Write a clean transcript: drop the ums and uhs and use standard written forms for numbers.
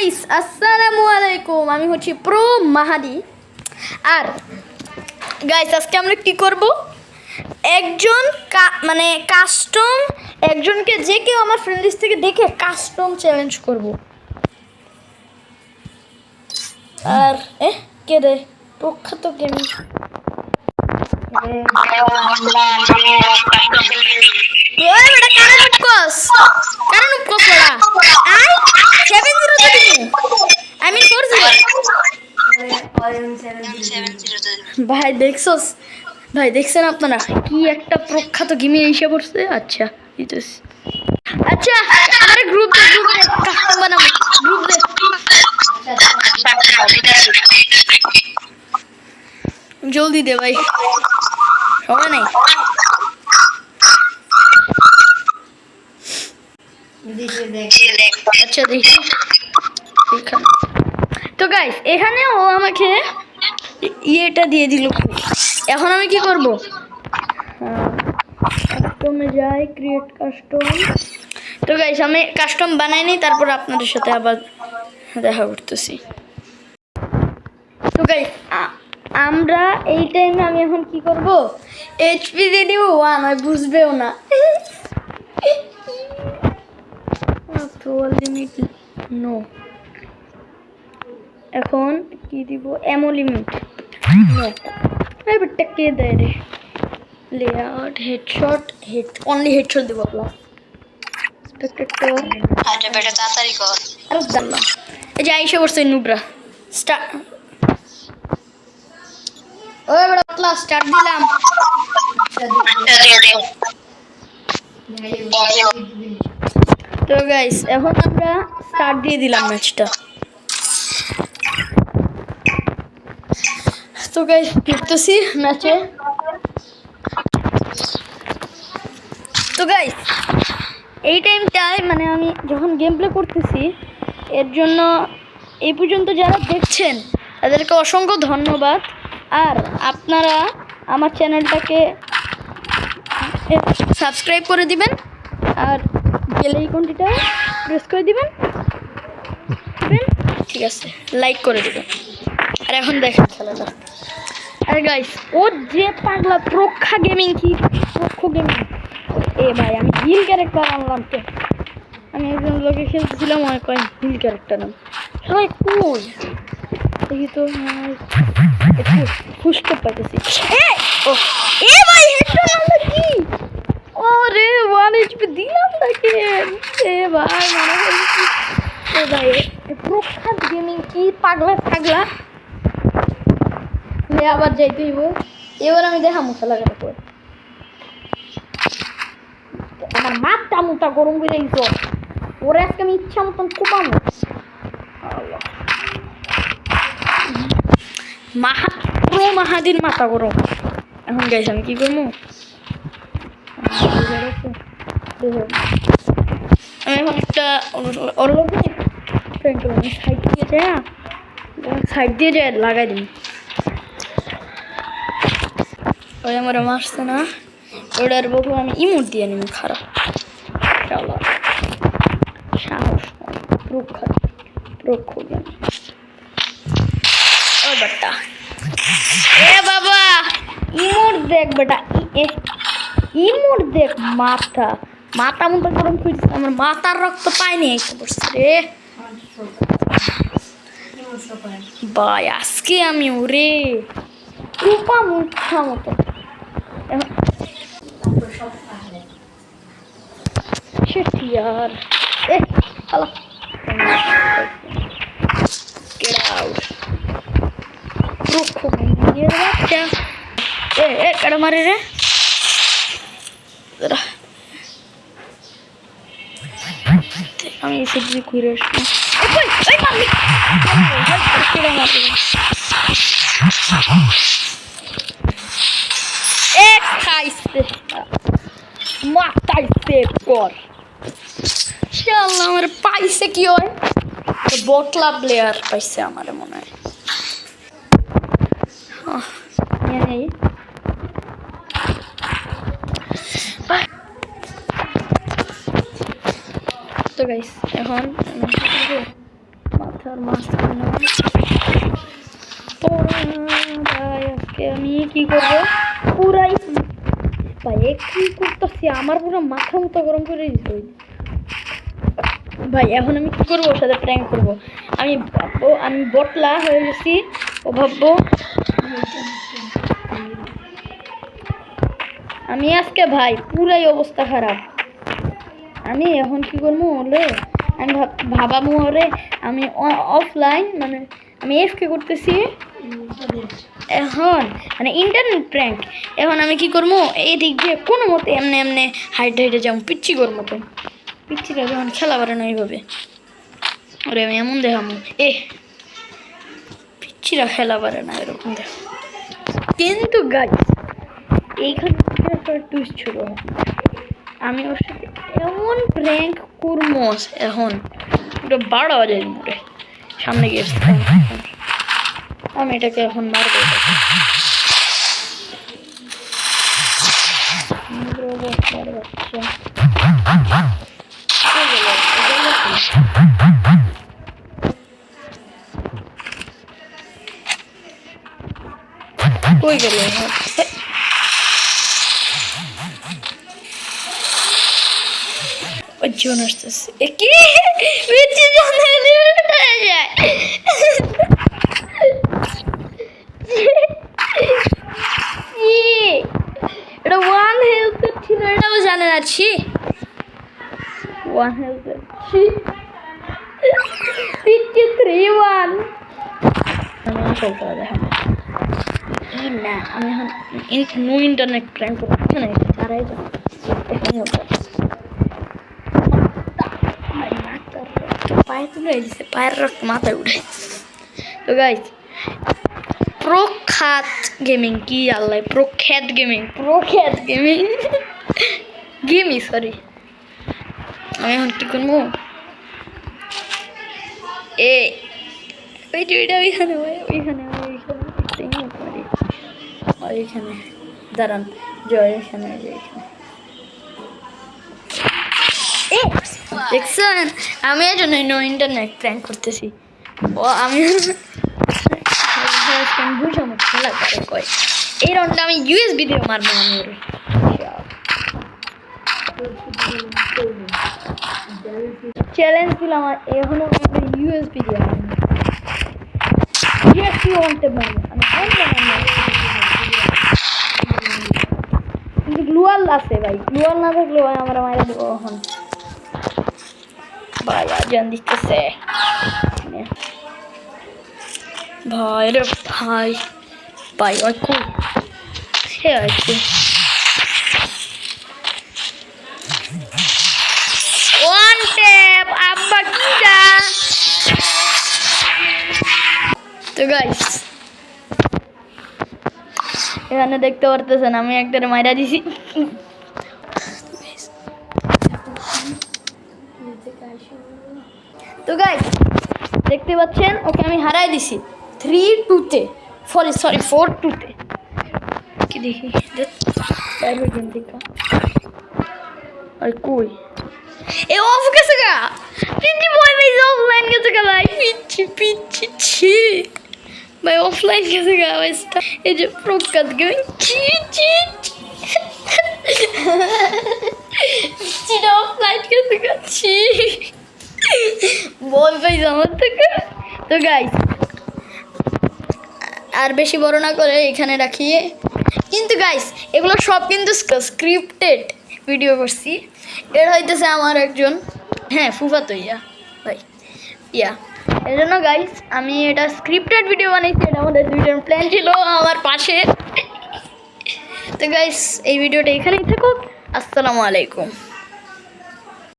Guys আসসালামু আলাইকুম, আমি হচ্ছি প্রো মাহাদি। আর গাইস আজকে আমরা কি করব, একজন মানে কাস্টম, একজনকে যে কেউ আমার ফ্রেন্ড লিস্ট থেকে দেখে কাস্টম চ্যালেঞ্জ করব। আর কে রে প্রখ্যাত গেমিং ভাই দেখছোস, ভাই দেখছেন আপনারা কি একটা প্রখ্যাত গেমিং এসে পড়ছে। আচ্ছা আচ্ছা আমরা গ্রুপ বানাবো, গ্রুপ জলদি দে ভাই, সময় নাই। আচ্ছা দেখি তো গাইস, এখানে ও আমাকে ইয়েটা দিয়ে দিল। এখন আমি কি করব, কাস্টমে যাই, ক্রিয়েট কাস্টম। তো গাইস আমি কাস্টম বানাই নি, তারপর আপনাদের সাথে আবার দেখা করতেছি। তো গাইস আমরা এই টাইমে আমি এখন কি করব, এইচপি দিয়ে দিব 1, হয় বুঝবেও না। লিমিট নো, এখন কি দিব, এমো লিমিট নো। এবারটা কে দেয় রে, লেআউট হেডশট, অনলি হেডশট দিব প্লাস স্পেক্টেটর। আচ্ছা বেটা তাড়াতাড়ি কর। আরে জানলাম এই যে আইসা বসে নুবরা স্টার্ট। ওই বড় প্লাস স্টার্ট দিলাম। তো গাইস এখন আমরা স্টার্ট দিয়ে দিলাম ম্যাচটা। তো গাইস ঢুকতেছি ম্যাচে। তো গাইস এই টাইমটায় মানে আমি যখন গেম প্লে করতেছি, এর জন্য এই পর্যন্ত যারা দেখছেন তাদেরকে অসংখ্য ধন্যবাদ। আর আপনারা আমার চ্যানেলটাকে সাবস্ক্রাইব করে দিবেন, আর বেল আইকনটা প্রেস করে দিবেন, ঠিক আছে, লাইক করে দিবেন। আর এখন দেখেন খেলাটা। আর গাইস ও যে পাগলা প্রখ্যা গেমিং, কি প্রখ্য গেমিং, এ ভাই আমি হিল ক্যারেক্টার আনলাম। তো আমি একজন লোকে খেলতেছিলাম, ওই কয় হিল ক্যারেক্টার নাম সবাই কই দেখি তো, ফুসতে পাইতেছি। এ ভাই হেডশট আমরা কি, ওরে 1 এইচপি দিলাম নাকি এ ভাই, মানে এ ভাই প্রখ্যাত গেমিং, কি পাগলা পাগলা। আবার যাইতে হইব, এবার আমি দেখামু খেলাটা পর। আমার মাথা মুটা গরম করে দিত, ওরে আজকে আমি ইচ্ছা মতন কোপানো। মাহাদির মাথা গরম। এখন গাইস আমি কি করবো, আমি এখন একটা সাইড দিয়ে যায় লাগাই দিন। ওই আমার মারছে না, ওটার বলবো আমি ইমোট দিয়ে নিব। খারাপ সাহস ও বেটা, এ বাবা ইমোট দেখ বেটা, ইমোট দেখ। মাথা মুটা গরম করছে, আমার মাথার রক্ত পায়নি এসে পড়ছে রে ভাই। আজকে আমি ওরে রূপা মুখা মতো यार चलो कड़ मारे रे আমি এসে দিয়ে ঘুরে আসবো। মাথায় সেভ কর, আমার পাইছে কি হয়, বটলা প্লেয়ার পাইছে আমার মনে হয়। তো গাইস এখন মাথা মাথার মাঝখানে ভাই আজকে আমি কি করবো পুরাই ভাই কি করতেছি আমার পুরো মাথা মতো গরম করে দিচ্ছে ভাই। এখন আমি কি করবো ওর সাথে প্র্যাঙ্ক করবো। আমি ভাববো আমি বটলা হয়ে গেছি, ও ভাববো আমি আজকে ভাই পুরাই অবস্থা খারাপ। আমি এখন কি করবো হলে আমি ভাবাবো ওরে আমি অফলাইন মানে আমি এফকে করতেছি এখন মানে ইন্টারনেট প্র্যাঙ্ক। এখন আমি কি করবো এই দিক দিয়ে কোনো মতে এমনি এমনি হাইটে হাইটে যাবো পিচ্ছি কর মতো। পিচ্ছিটা যখন খেলা পারে না এইভাবে ওরে আমি এমন দেখাবো পিচ্ছিরা খেলা পারে না এরকম দেখ। কিন্তু গাছ এইখান থেকে একটা টুইস্ট শুরু হয়। আমি ওর সাথে এমন প্র্যাঙ্ক করবো এখন পুরো 12 বাজে মোটে সামনে গিয়ে আমি এটাকে এখন মারবো। কই গেল জন আসতেছে কি এটা ওয়ান হেলথ ছিল এটাও জানে না ছি ওয়ান হেলথ ছি 53 আমি চলতে দেখাবো না। আমি এখন নো ইন্টারনেট প্ল্যান করছি না তারাই পায়ে তুলে দিচ্ছে পায়ের রক্ত মাথায় উঠে। তো গাইস প্রখ্যাত গেমিং কি আল্লাহ প্রখ্যাত গেমিং গেমি সরি আমি এখন কি করবো ওই দুইটা ওইখানে ওইখানে দাঁড়ান জয় এখানে দেখছেন আমি এই জন্য নো ইন্টারনেট প্র্যাঙ্ক করতেছি। ও আমি খেলা করে কয় এই রাউন্ডটা আমি ইউএসবি দিয়ে মারবো। আমি চ্যালেঞ্জ দিলাম আমার এখনো ইউএসবি দিয়ে কিন্তু গ্লুয়াল আছে ভাই গ্লুয়াল না থাকলে ভাই আমরা মারা দেবো এখন ভাই আজান দিতেছে ভাই রে ভাই ভাই ওই খুব হে আছে ওয়ান ট্যাপ আব্বা কিটা। তো গাইস এখানে দেখতে পারতেছেন আমি একটা মাইরা দিছি। তো গাইস দেখতে পাচ্ছেন ওকে আমি হারাই দিছি 3-2-তে সরি 4-2-তে কি দেখি আর কই এ অফ कैसे गया पिंची बॉय भाई ऑफलाइन कैसे गया भाई पिंची छी भाई ऑफलाइन कैसे गया भाई ये जो प्रोकत गेमिंग छी चिड़ा ऑफलाइन कैसे गया छी বল ভাই জামাত থেকে। তো গাইস আর বেশি বড় না করে এখানে রাখিয়ে কিন্তু গাইস এগুলো সব কিন্তু স্ক্রিপ্টেড ভিডিও করছি। এর হইতেছে আমার একজন ফুফাতো ভাই এর জন্য গাইস আমি এটা স্ক্রিপ্টেড ভিডিও বানাইছি। এটা আমাদের দুইজন প্ল্যান ছিল আমার পাশে। তো গাইস এই ভিডিওটা এখানেই থাকুক। আসসালামু আলাইকুম।